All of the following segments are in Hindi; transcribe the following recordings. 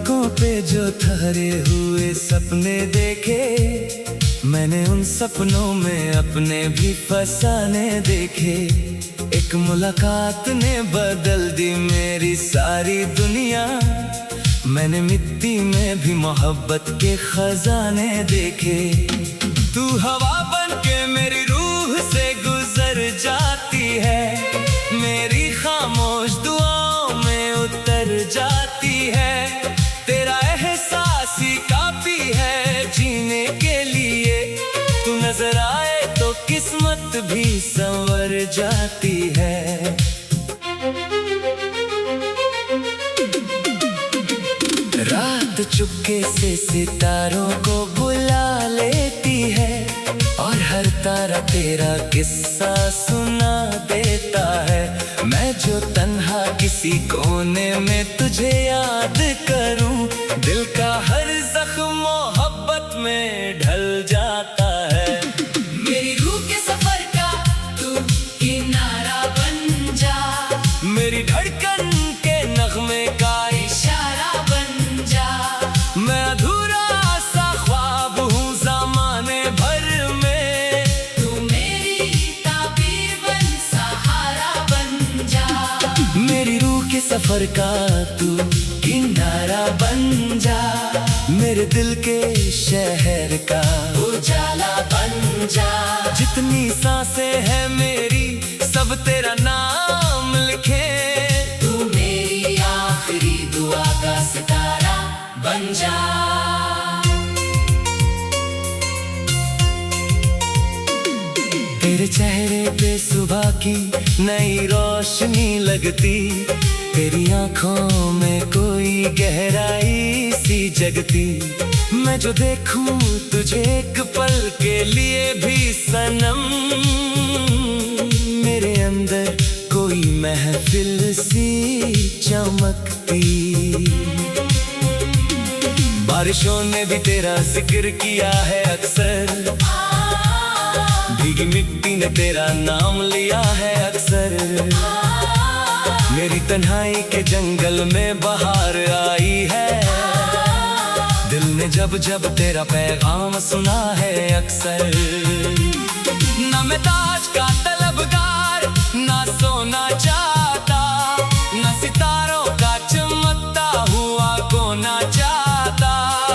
पलकों पे जो ठहरे हुए सपने देखे, मैंने उन सपनों में अपने भी फसाने देखे। एक मुलाकात ने बदल दी मेरी सारी दुनिया, मैंने मिट्टी में भी मोहब्बत के खजाने देखे। तू हवा बन के मेरी रूह से गुजर जाती है, मेरी खामोश दुआओं में उतर जाती है। तेरा एहसास ही काफी है जीने के लिए, तू नजर आए तो किस्मत भी संवर जाती है। रात चुपके से सितारों को बुला लेती है, और हर तारा तेरा किस्सा सुना देता है। मैं जो तन्हा किसी कोने में तुझे याद करूं, दिल का हर जख्म मोहब्बत में ढल जाता है। मेरी रूह के सफर का तू किनारा बन जा, मेरी धड़कन के नगमे का इशारा बन जा। मैं अधूरा सा ख्वाब हूँ ज़माने भर में, तू मेरी ताबीर बन सहारा बन जा। मेरी रूह के सफर का तू किनारा बन जा, मेरे दिल के शहर का उजाला बन जा। जितनी सांसें हैं मेरी सब तेरा नाम लिखे, तू मेरी आखिरी दुआ का सितारा बन जा। तेरे चेहरे पे सुबह की नई रोशनी लगती, तेरी आंखों में कोई गहराई सी जगती। मैं जो देखूं तुझे एक पल के लिए भी सनम, मेरे अंदर कोई महफिल सी चमकती। बारिशों ने भी तेरा जिक्र किया है अक्सर, भीगी मिट्टी ने तेरा नाम लिया है अक्सर। मेरी तन्हाई के जंगल में बहार आई है, दिल ने जब जब तेरा पैगाम सुना है अक्सर। ना मैं ताज का तलबगार, ना सोना चाहता, ना सितारों का चमकता हुआ कोना चाहता।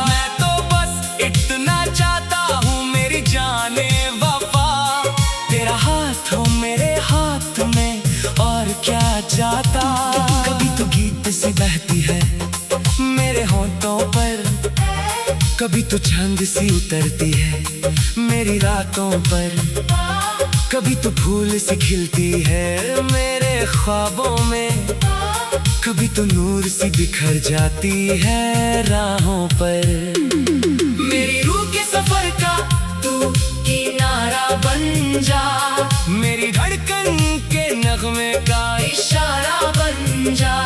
मैं तो बस इतना चाहता हूँ मेरी जाने वफा, तेरा हाथ हो मेरे हाथ में और क्या चाहता। कभी तो गीत सी बहती है मेरे होंठों पर, कभी तो चांद सी उतरती है मेरी रातों पर, कभी तो फूल सी खिलती है मेरे ख्वाबों में, कभी तो नूर सी बिखर जाती है राहों पर। मेरी रूह के सफर का तू किनारा बन जा, मेरी धड़कन के नगमे का इशारा बन जा।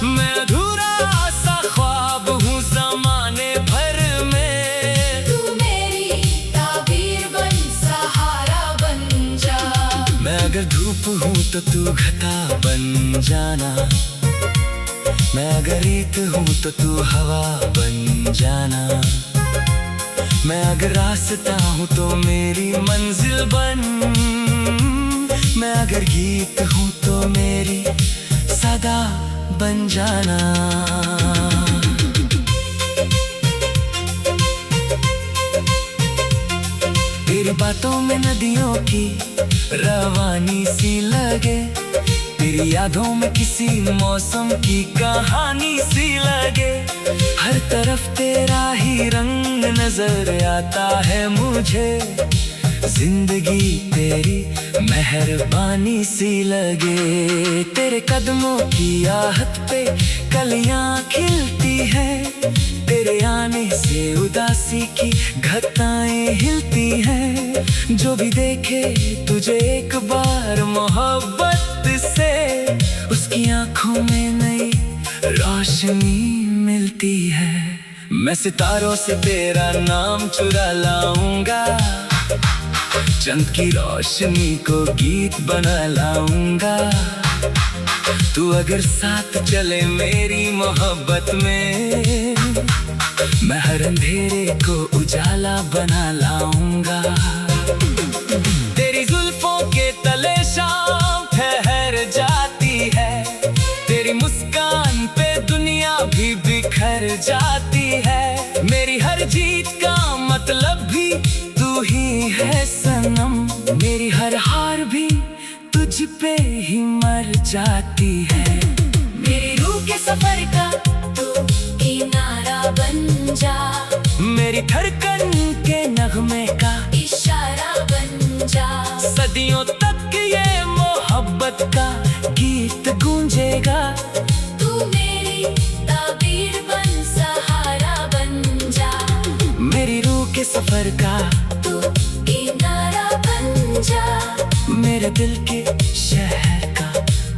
मैं अधूरा सा ख्वाब हूँ ज़माने भर में, तू मेरी ताबीर बन सहारा बन जा। मैं अगर धूप हूँ तो तू घटा बन जाना, मैं अगर रेत हूँ तो तू हवा बन जाना। मैं अगर रास्ता हूँ तो मेरी मंजिल बन, मैं अगर गीत हूँ तो मेरी सदा बन जाना। तेरी बातों में नदियों की रवानी सी लगे, तेरी यादों में किसी मौसम की कहानी सी लगे। हर तरफ तेरा ही रंग नजर आता है मुझे, जिंदगी तेरी मेहरबानी सी लगे। तेरे कदमों की आहट पे कलियां खिलती है, तेरे आने से उदासी की घटाएं हिलती हैं। जो भी देखे तुझे एक बार मोहब्बत से, उसकी आंखों में नई रोशनी मिलती है। मैं सितारों से तेरा नाम चुरा लाऊंगा, चंद की रोशनी को गीत बना लाऊंगा। तू अगर साथ चले मेरी मोहब्बत में, मैं हर अंधेरे को उजाला बना लाऊंगा। तेरी जुल्फों के तले शाम ठहर जाती है, तेरी मुस्कान पे दुनिया भी बिखर जाती है। मेरी हर जीत का मतलब भी तू ही है सनम, मेरी हर हार भी तुझ पे ही मर जाती है। मेरी रूह के सफर का तू किनारा बन जा, मेरी धड़कन के नगमे का इशारा बन जा। सदियों तक ये मोहब्बत का गीत गूंजेगा। तू मेरी ताबीर बन, सहारा बन जा। मेरी रूह के सफर का तू किनारा बन जा, मेरे दिल के शहर का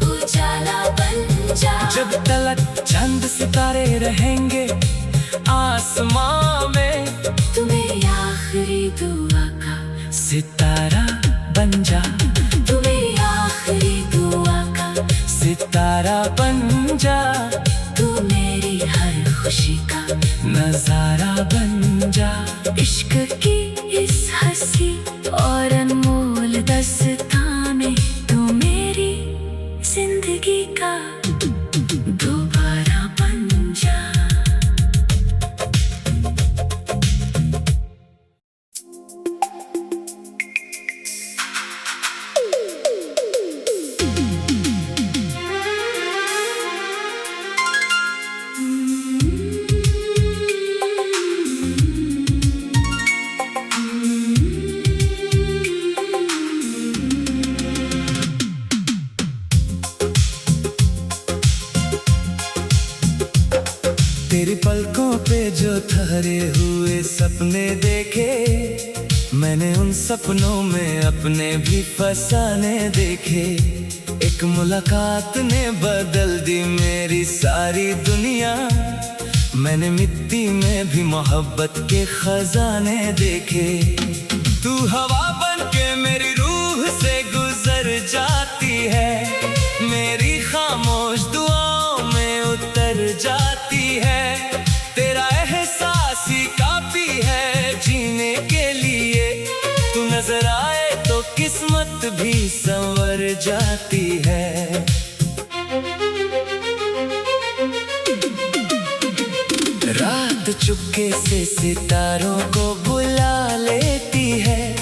उजाला बन जा। जब तलक चंद सितारे रहेंगे आसमां में, तू मेरी आखिरी दुआ का सितारा बन जा। तू मेरी आखिरी दुआ का सितारा बन जा। तू मेरी हर खुशी का नजारा बन जा। इश्क की इस हंसी और अनमोल दास्तां में तू मेरी जिंदगी का दोबारा बन जा। तेरी पलकों पे जो ठहरे हुए सपने देखे, मैंने उन सपनों में अपने भी फसाने देखे। एक मुलाकात ने बदल दी मेरी सारी दुनिया, मैंने मिट्टी में भी मोहब्बत के खजाने देखे। तू हवा बन के मेरी रूह से गुजर जाती है, मेरी खामोश दुआओं में उतर जाती है। तेरा एहसास ही काफी है जीने के लिए, तू नजर आए तो किस्मत भी संवर जाती है। रात चुपके से सितारों को बुला लेती है,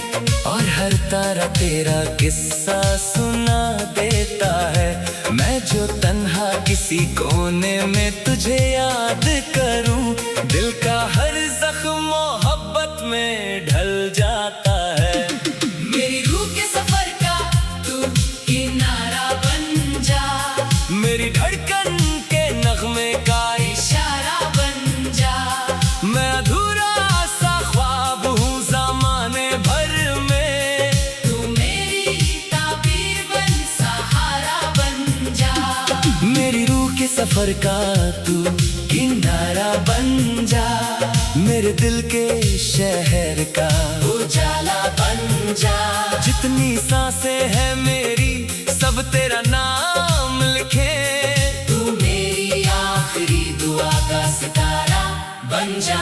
और हर तारा तेरा किस्सा सुना देता है। मैं जो तन्हा किसी कोने में तुझे याद करूं, दिल का हर जख्म मोहब्बत में ढल जाता है। मेरी रूह के सफर का तू किनारा बन जा, मेरी धड़कन के नगमे का इशारा बन जा। मैं अधूरा सा ख्वाब हूँ ज़माने भर में, तू मेरी ताबीर बन, सहारा बन जा। मेरी रूह के सफर का तू किनारा बन जा। मेरे दिल के शहर का उजाला बन जा। जितनी सांसें हैं मेरी सब तेरा नाम लिखे। तू मेरी आखिरी दुआ का सितारा बन जा।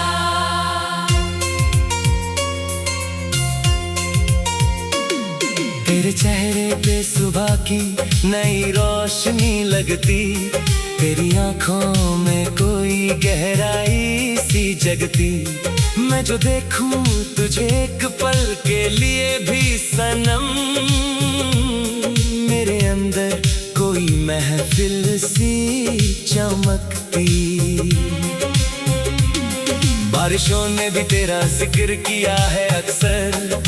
तेरे चेहरे पे सुबह की नई रोशनी लगती, तेरी आंखों में कोई गहराई सी जगती। मैं जो देखूं तुझे एक पल के लिए भी सनम, मेरे अंदर कोई महफिल सी चमकती। बारिशों ने भी तेरा जिक्र किया है अक्सर,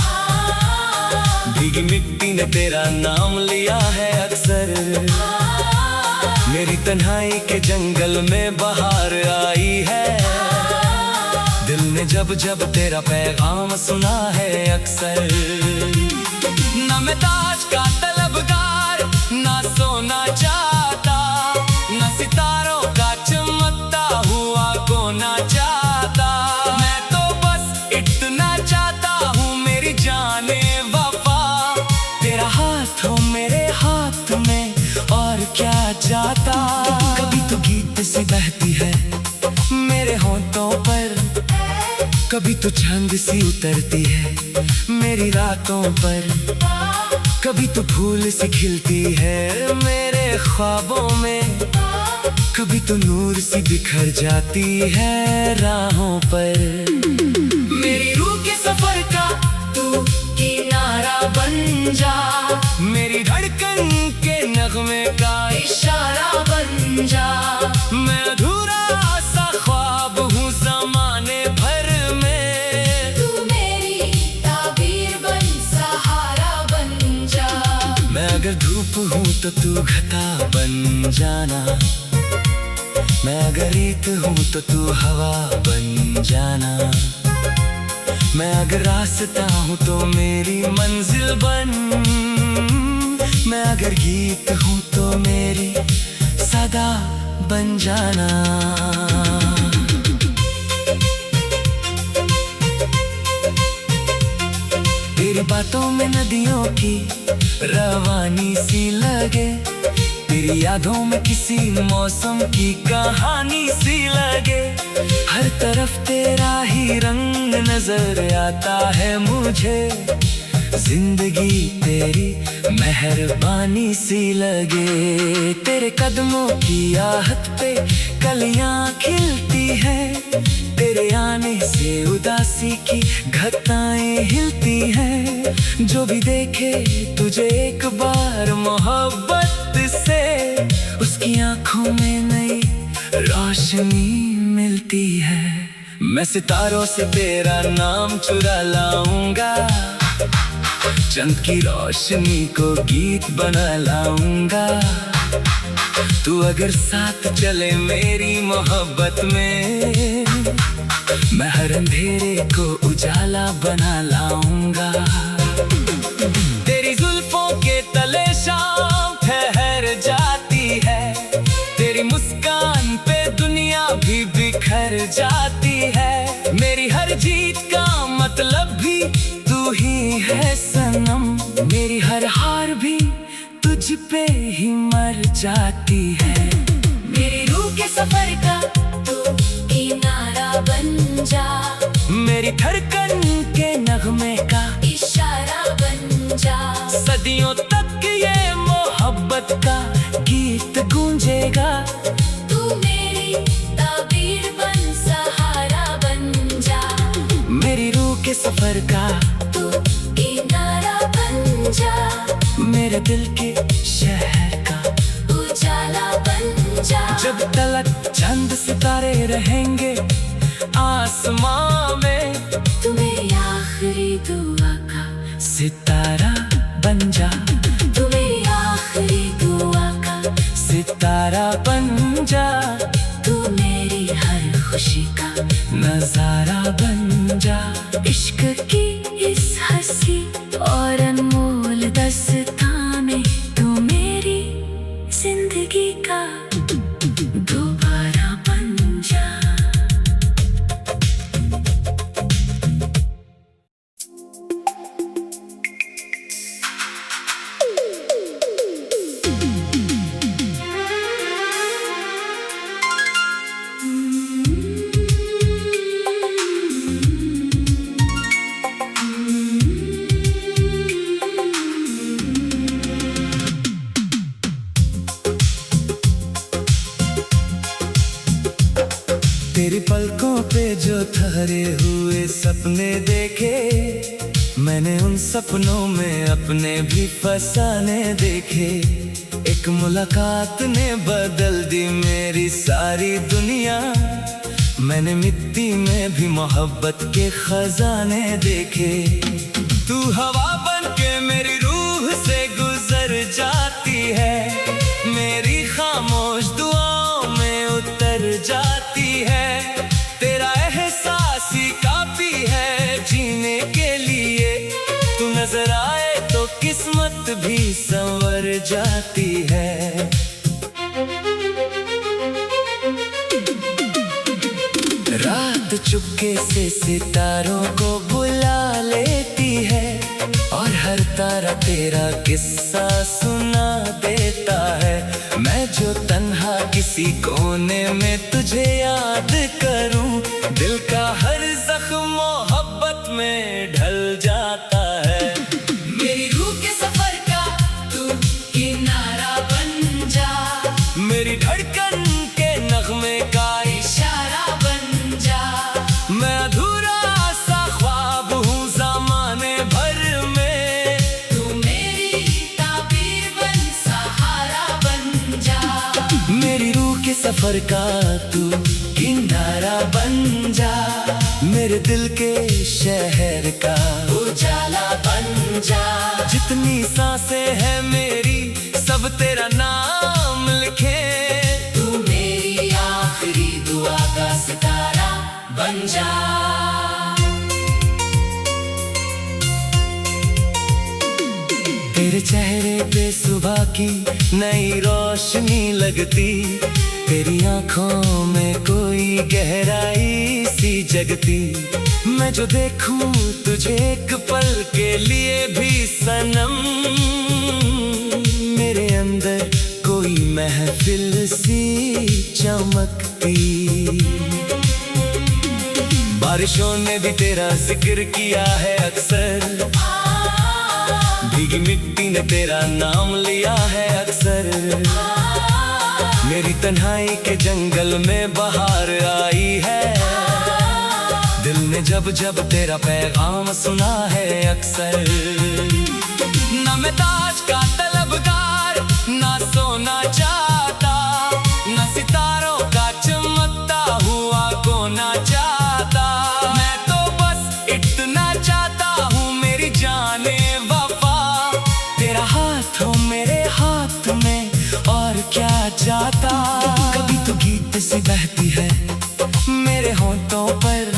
भीगी मिट्टी ने तेरा नाम लिया है अक्सर। मेरी तन्हाई के जंगल में बहार आई है, दिल ने जब जब तेरा पैगाम सुना है अक्सर। ना मैं ताज का तलबगार, ना सोना चाहता, ना सितारों का चमकता हुआ कोना चाहता। मैं तो बस इतना चाहता हूँ मेरी जाने वफा, तेरा हाथ हो मेरे हाथ में और क्या जाता। कभी तो गीत सी बहती है मेरे होंठों पर, कभी तो छंद सी उतरती है मेरी रातों पर, कभी तो फूल सी खिलती है मेरे ख्वाबों में, कभी तो नूर सी बिखर जाती है राहों पर। मेरी रूह के सफर का तू किनारा बन जा, मेरी धड़कन के नगमे का इशारा बन जा। मैं अधूरा सा ख्वाब हूँ ज़माने भर में, तू मेरी ताबीर बन सहारा बन जा। मैं अगर धूप हूँ तो तू घटा बन जाना, मैं अगर रेत हूँ तो तू हवा बन जाना, मैं अगर रास्ता हूँ तो मेरी मंजिल बन, मैं अगर गीत हूँ तो मेरी सदा बन जाना। तेरी बातों में नदियों की रवानी सी लगे, तेरी यादों में किसी मौसम की कहानी सी लगे, हर तरफ तेरा ही रंग नजर आता है मुझे, जिंदगी तेरी मेहरबानी सी लगे। तेरे कदमों की आहट पे कलियां खिलती है, तेरे आने से उदासी की घटाएं हिलती हैं, जो भी देखे तुझे एक बार मोहब्बत से, उसकी आंखों में नई रोशनी मिलती है। मैं सितारों से तेरा नाम चुरा लाऊंगा, चंद की रोशनी को गीत बना लाऊंगा, तू अगर साथ चले मेरी मोहब्बत में, मैं हर अंधेरे को उजाला बना लाऊंगा। तेरी जुल्फों के तले शाम ठहर जाती है, तेरी मुस्कान पे दुनिया भी बिखर जाती है, मेरी हर जीत का मतलब भी तू ही है सनम, मेरी हर हार भी तुझ पे ही मर जाती है। मेरी रूह के सफर का तू किनारा बन जा, मेरी धड़कन के नगमे का इशारा बन जा। सदियों तक ये मोहब्बत का गीत गूंजेगा, तू मेरी ताबीर बन सहारा बन जा। मेरी रूह के सफर का तू किनारा बन जा, मेरे दिल के शहर का उजाला बन जा। जब तलक चंद सितारे रहेंगे आसमां में, तू मेरी आखिरी दुआ का सितारा बन जा, तू मेरी आखिरी दुआ का सितारा बन जा, तू मेरी हर खुशी का नजारा बन जा। इश्क की इस हंसी और अनमोल दास्तां में तू मेरी जिंदगी का दोबारा बन जा। तेरी पलकों पे जो ठहरे हुए सपने देखे, मैंने उन सपनों में अपने भी फसाने देखे। एक मुलाकात ने बदल दी मेरी सारी दुनिया, मैंने मिट्टी में भी मोहब्बत के खजाने देखे। तू हवा बन के मेरी रूह से गुजर जाती है, मेरी खामोश दुआओं में उतर जाती है। तेरा एहसास ही काफी है जीने के लिए, तू नजर आए तो किस्मत भी संवर जाती है। रात चुपके से सितारों को बुला लेती है, और हर तारा तेरा किस्सा सुना देता है। मैं जो सफर का तू किनारा बन जा, मेरे दिल के शहर का उजाला बन जा। जितनी सांसें हैं मेरी सब तेरा नाम लिखे, तू मेरी आखिरी दुआ का सितारा बन जा। तेरे चेहरे पे सुबह की नई रोशनी लगती, तेरी आंखों में कोई गहराई सी जगती। मैं जो देखूं तुझे एक पल के लिए भी सनम, मेरे अंदर कोई महफिल सी चमकती। बारिशों ने भी तेरा जिक्र किया है अक्सर, भीगी मिट्टी ने तेरा नाम लिया है अक्सर। मेरी तन्हाई के जंगल में बहार आई है, दिल ने जब जब तेरा पैगाम सुना है अक्सर। न मैं ताज का तलबगार, ना सोना चाहता, न सितारों का चमकता हुआ कोना चाहता। मैं तो बस इतना चाहता हूँ मेरी जाने वफा, तेरा हाथ हो मेरे हाथ में और क्या चाहता। कभी तो गीत से बहती है मेरे होंठों पर,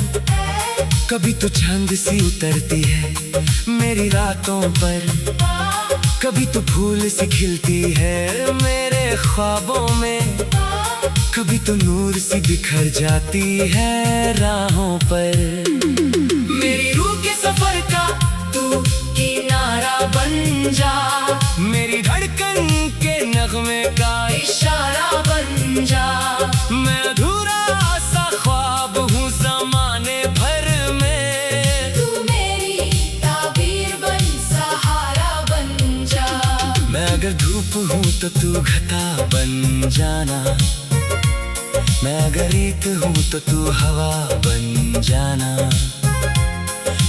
कभी तो छंद सी उतरती है मेरी रातों पर, कभी तो फूल सी खिलती है मेरे ख्वाबों में, कभी तो नूर सी बिखर जाती है राहों पर। मेरी रूह के सफर का तू किनारा बन जा, मेरी धड़कन के नगमे का इशारा बन जा। मैं अधूरा सा ख्वाब हूँ ज़माने भर में, तू मेरी ताबीर बन सहारा बन जा। मैं अगर धूप हूँ तो तू घटा बन जाना, मैं अगर रेत हूँ तो तू हवा बन जाना।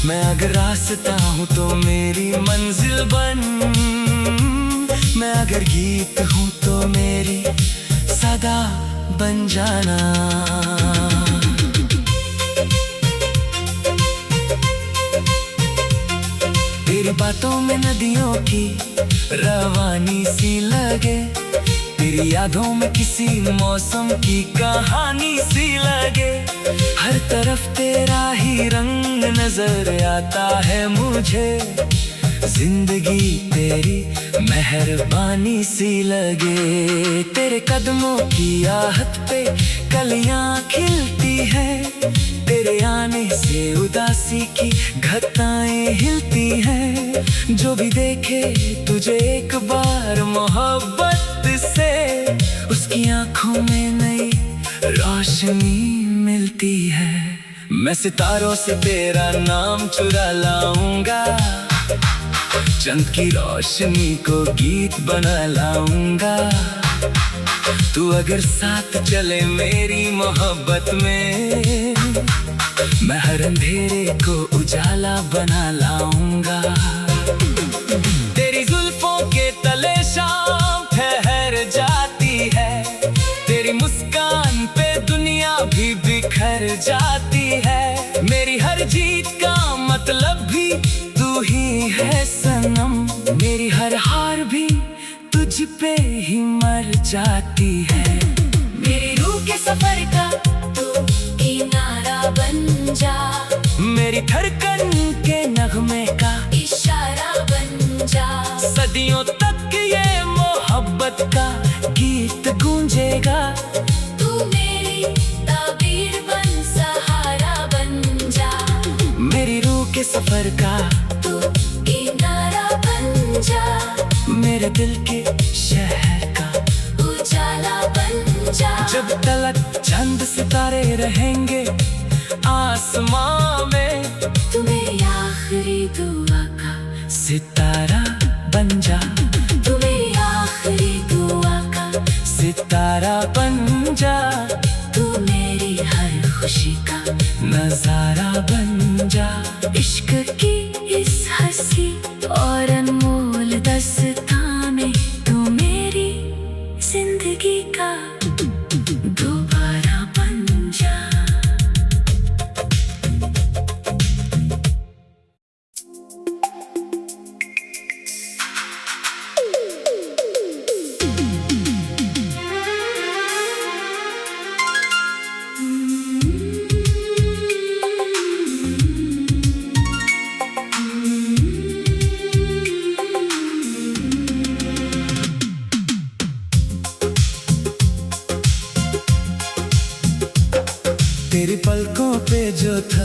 मैं अगर रास्ता हूँ तो मेरी मंजिल बन, मैं अगर गीत हूँ तो मेरी सदा बन जाना। तेरी बातों में नदियों की रवानी सी लगे, तेरी यादों में किसी मौसम की कहानी सी लगे। हर तरफ तेरा ही रंग नजर आता है मुझे, जिंदगी तेरी मेहरबानी सी लगे। तेरे कदमों की आहट पे कलियां खिलती हैं, तेरे आने से उदासी की घटाएं हिलती हैं। जो भी देखे तुझे एक बार मोहब्बत से, उसकी आंखों में नई रोशनी मिलती है। मैं सितारों से तेरा नाम चुरा लाऊंगा, चंद की रोशनी को गीत बना लाऊंगा। तू अगर साथ चले मेरी मोहब्बत में, मैं हर अंधेरे को उजाला बना लाऊंगा। तेरी जुल्फों के तले शाम ठहर जाती है, तेरी मुस्कान पे दुनिया भी बिखर जाती है। मेरी हर जीत का मतलब भी तू ही है सनम, मेरी हर हार भी तुझ पे ही मर जाती है। मेरी रूह के सफर का तू किनारा बन जा, मेरी धड़कन के नगमे का इशारा बन जा। सदियों तक ये मोहब्बत का गीत गूंजेगा, तू मेरी ताबीर बन सहारा बन जा। मेरी रूह के सफर का तू किनारा बन जा, मेरे दिल के शहर का उजाला बन जा। जब तलक चंद सितारे रहेंगे आसमां में, तू मेरी आखिरी दुआ का सितारा बन जा, तू मेरी आखिरी दुआ का सितारा बन जा। तू मेरी हर खुशी का नजारा बन जा। इश्क की इस हंसी और अनमोल दस्ताने, तू मेरी जिंदगी का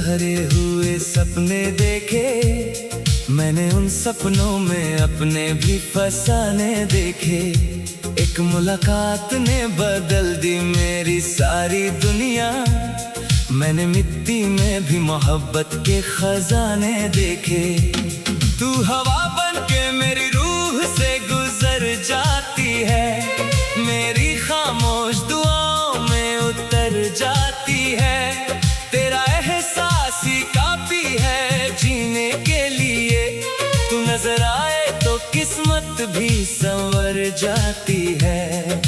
भरे हुए सपने देखे, मैंने उन सपनों में अपने भी फसाने देखे। एक मुलाकात ने बदल दी मेरी सारी दुनिया, मैंने मिट्टी में भी मोहब्बत के खजाने देखे। तू हवा बन के मेरी रूह से गुजर जाती है, मेरी खामोश दुआओं में उतर जाती है। तेरा एहसास ही काफी है जीने के लिए, तू नजर आए तो किस्मत भी संवर जाती है।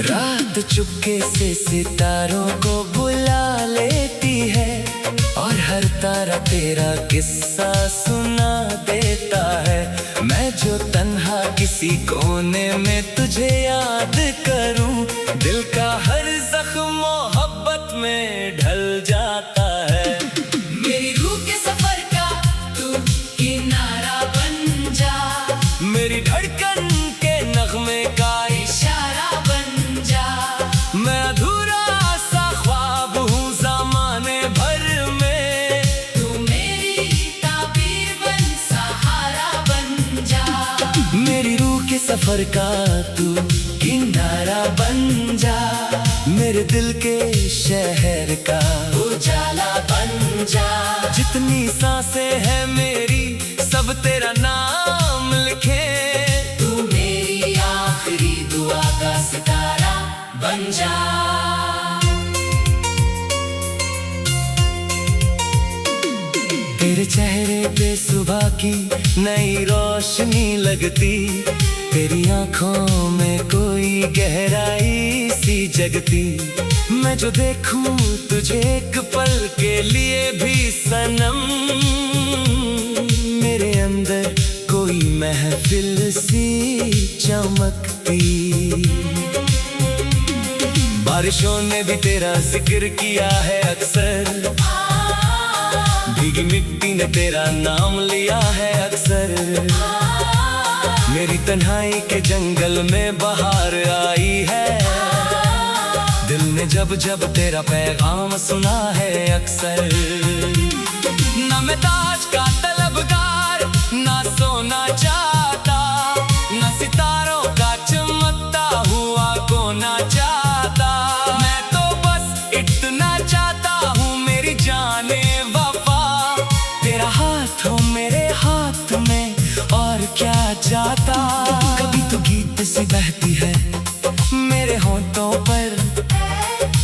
रात चुपके से सितारों को बुला लेती है, और हर तारा तेरा किस्सा सुना देता है। मैं जो तन्हा किसी कोने में तुझे याद करूं, दिल का हर जख्म मोहब्बत में ढल जाता है। मेरी रूह के सफर का तू किनारा बन जा, मेरी धड़कन के नगमे का इशारा बन जा। मैं अधूरा सा ख्वाब हूँ ज़माने भर में, तू मेरी ताबीर बन, सहारा बन जा। मेरी रूह के सफर का तू किनारा बन जा, मेरे दिल के शहर का उजाला बन जा। जितनी सांसें हैं मेरी सब तेरा नाम लिखे, तू मेरी आखिरी दुआ का सितारा बन जा। तेरे चेहरे पे सुबह की नई रोशनी लगती, तेरी आंखों में कोई गहराई सी जगती। मैं जो देखूं तुझे एक पल के लिए भी सनम, मेरे अंदर कोई महफिल सी चमकती। बारिशों ने भी तेरा जिक्र किया है अक्सर, भीगी मिट्टी ने तेरा नाम लिया है अक्सर। मेरी तन्हाई के जंगल में बहार आई है, दिल ने जब जब तेरा पैगाम सुना है अक्सर। ना मैं ताज का तलबगार, ना सोना चाहता, ना सितारों का चमकता हुआ कोना चाहता। मैं तो बस इतना चाहता हूँ मेरी जाने वफा, तेरा हाथ हो मेरे हाथ में और क्या चाहता। कभी तो गीत सी बहती है मेरे होंठों पर,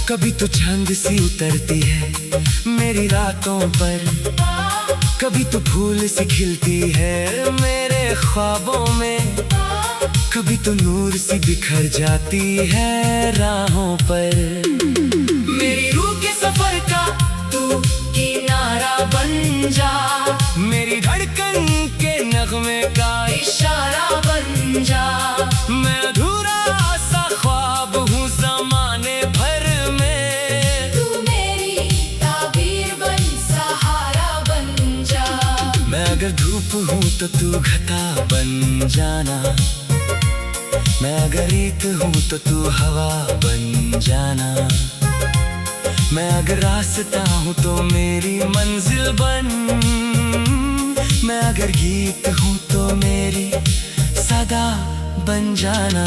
कभी तो छंद सी उतरती है मेरी रातों पर। कभी तो फूल सी खिलती है मेरे ख्वाबों में, कभी तो नूर सी बिखर जाती है राहों पर। मेरी रूह के सफर का तू किनारा बन जा, मेरी धड़कन के नगमे का इशारा बन जा। मैं अधूरा सा ख्वाब हूँ ज़माने भर में, तू मेरी ताबीर बन, सहारा बन जा। मैं अगर धूप हूँ तो तू घटा बन जाना, मैं अगर रेत हूँ तो तू हवा बन जाना। मैं अगर रास्ता हूँ तो मेरी मंजिल बन, मैं अगर गीत हूँ तो मेरी सदा बन जाना।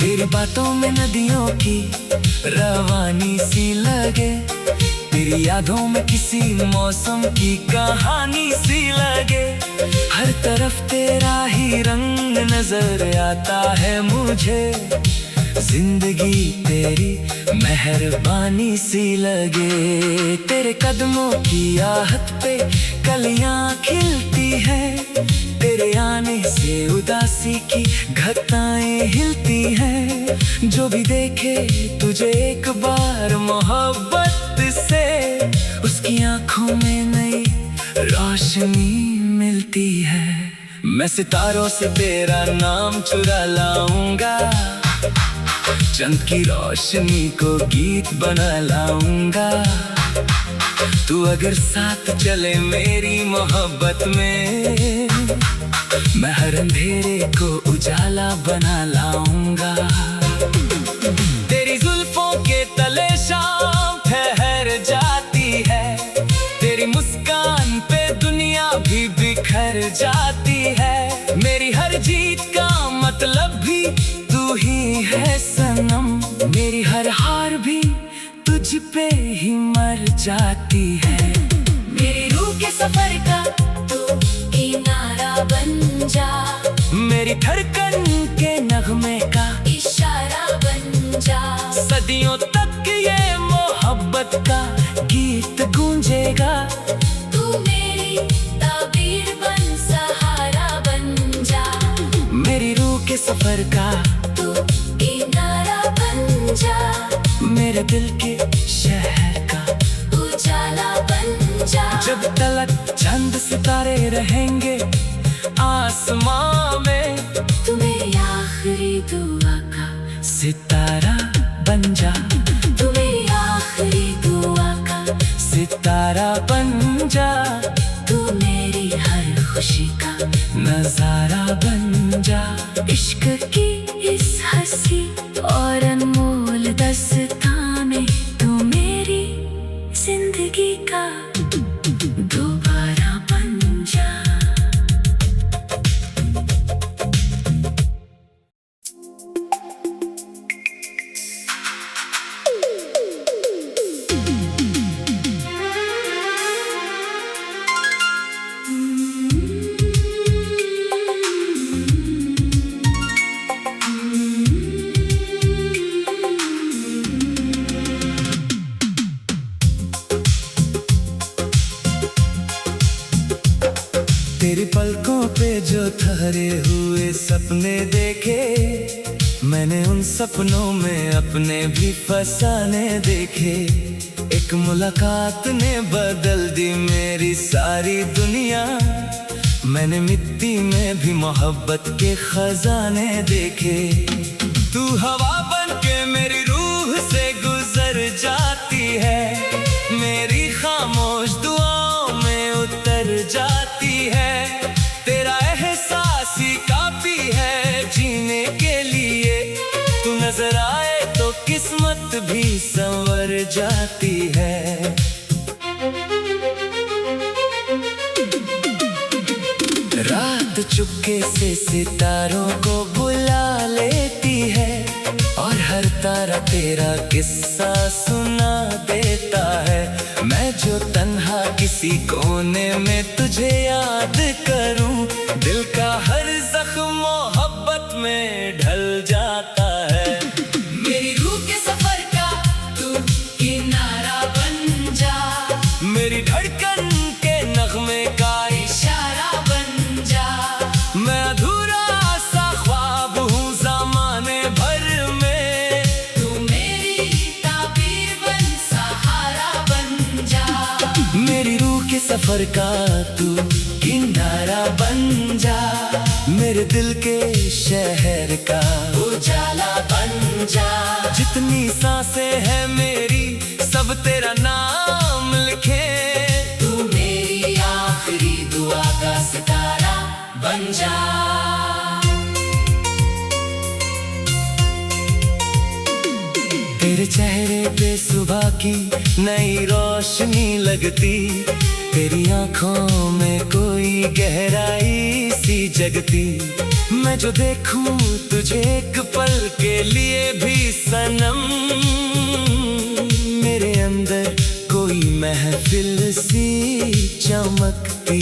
तेरी बातों में नदियों की रवानी सी लगे, तेरी यादों में किसी मौसम की कहानी सी लगे। हर तरफ तेरा ही रंग नजर आता है मुझे, जिंदगी तेरी मेहरबानी सी लगे। तेरे कदमों की आहट पे कलियां खिलती है, तेरे आने से उदासी की घटाएं हिलती हैं। जो भी देखे तुझे एक बार मोहब्बत से, उसकी आंखों में नई रोशनी मिलती है। मैं सितारों से तेरा नाम चुरा लाऊंगा, चंद की रोशनी को गीत बना लाऊंगा। तू अगर साथ चले मेरी मोहब्बत में, मैं हर अंधेरे को उजाला बना लाऊंगा। तेरी जुल्फों के तले शाम ठहर जाती है, तेरी मुस्कान पे दुनिया भी बिखर जाती है। मेरी हर जीत का मतलब भी तू ही है सनम, मेरी हर हार भी तुझ पे ही मर जाती है। मेरी रूह के सफर का तू किनारा बन जा, मेरी धड़कन के नगमे का इशारा बन जा। सदियों तक ये मोहब्बत का गीत गूंजेगा। तू मेरी ताबीर बन, सहारा बन जा। मेरी रूह के सफर का तू किनारा बन जा, मेरे दिल के शहर का उजाला बन जा। जब तलक चंद सितारे रहेंगे आसमां में, तू मेरी आखिरी दुआ का सितारा बन जा। तू मेरी आखिरी दुआ का सितारा बन जा। तू मेरी हर खुशी का नजारा बन जा। इश्क की इस हंसी और अनमोल दास्तां में तू मेरी जिंदगी का दोबारा बन जा। तेरी पलकों पे जो ठहरे हुए सपने देखे, मैंने उन सपनों में अपने भी फसाने देखे। एक मुलाकात ने बदल दी मेरी सारी दुनिया, मैंने मिट्टी में भी मोहब्बत के खजाने देखे। तू हवा बन के मेरी रूह से गुजर जाती है, मेरी खामोश दुआओं में उतर जाती है। तेरा एहसास ही काफी है जीने के लिए, तू नजर आए तो किस्मत भी संवर जाती है। रात चुपके से सितारों को बुला लेती है, और हर तारा तेरा किस्सा सुना देता है। मैं जो तन्हा किसी कोने में तुझे याद करूं, दिल का हर जख्म मोहब्बत में ढल जाता है। मेरी रूह के सफर का तू किनारा बन जा, मेरी धड़कन के नगमे का इशारा बन जा। मैं अधूरा सा ख्वाब हूँ ज़माने भर में, तू मेरी ताबीर बन, सहारा बन जा। मेरी रूह के सफर का तू किनारा बन जा। मेरे दिल के शहर का उजाला बन जा। जितनी सांसें हैं मेरी सब तेरा नाम लिखे। तू मेरी आखिरी दुआ का सितारा बन जा। तेरे चेहरे पे सुबह की नई रोशनी लगती, तेरी आंखों में कोई गहराई सी जगती। मैं जो देखूं तुझे एक पल के लिए भी सनम, मेरे अंदर कोई महफिल सी चमकती।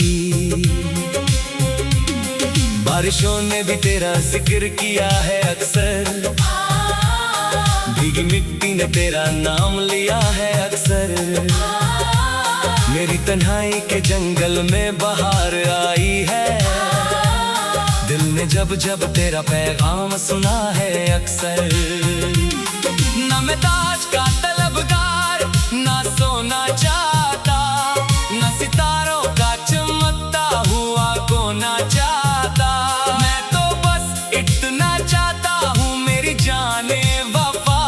बारिशों ने भी तेरा जिक्र किया है अक्सर, भीगी मिट्टी ने तेरा नाम लिया है अक्सर। मेरी तन्हाई के जंगल में बहार आई है, दिल ने जब जब तेरा पैगाम सुना है अक्सर। ना मैं ताज का तलबगार, ना सोना चाहता, ना सितारों का चमकता हुआ कोना चाहता। मैं तो बस इतना चाहता हूँ मेरी जाने वफा,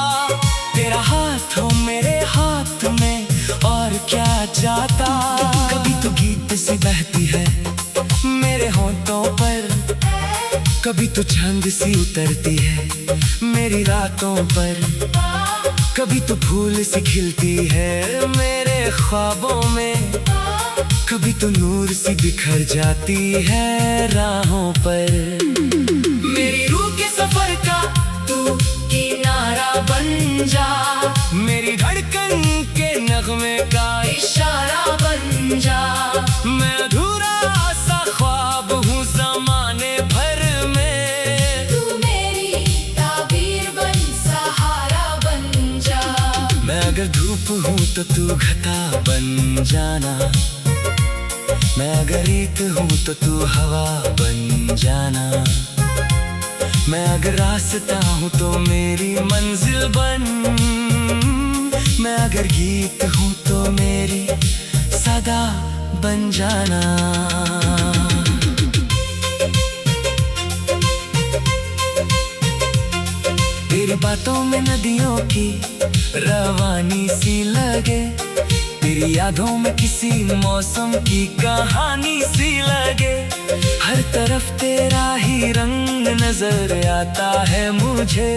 तेरा हाथ हो मेरे हाथ में और क्या चाहता। कभी तो गीत सी बहती है मेरे होंठों पर, कभी तो चांद सी उतरती है मेरी रातों पर, कभी तो फूल सी खिलती है मेरे ख्वाबों में, कभी तो नूर सी बिखर जाती है राहों पर। मेरी रूह के सफर का तू किनारा बन जा, मेरी धड़कन के नगमे का इशारा बन जा। मैं अधूरा सा ख्वाब हूँ ज़माने भर में, तू मेरी ताबीर बन, सहारा बन जा। मैं अगर धूप हूँ तो तू घटा बन जाना, मैं अगर रेत हूँ तो तू हवा बन जाना, मैं अगर रास्ता हूँ तो मेरी मंजिल बन, मैं अगर गीत हूँ तो मेरी सदा बन जाना। तेरी बातों में नदियों की रवानी सी लगे, तेरी यादों में किसी मौसम की कहानी सी लगे, हर तरफ तेरा ही रंग नजर आता है मुझे,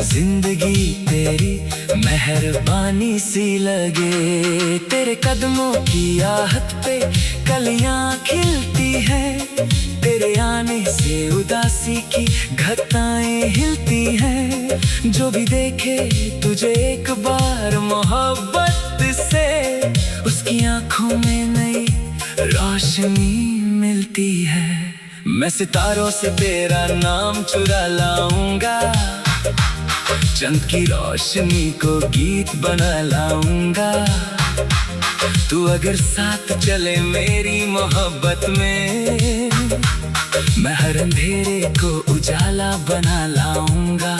जिंदगी तेरी मेहरबानी सी लगे। तेरे कदमों की आहट पे कलियां खिलती है, तेरे आने से उदासी की घटाएं हिलती हैं, जो भी देखे तुझे एक बार मोहब्बत से, उसकी आंखों में नई रोशनी मिलती है। मैं सितारों से तेरा नाम चुरा लाऊंगा, चंद की रोशनी को गीत बना लाऊंगा, तू अगर साथ चले मेरी मोहब्बत में, मैं हर अंधेरे को उजाला बना लाऊंगा।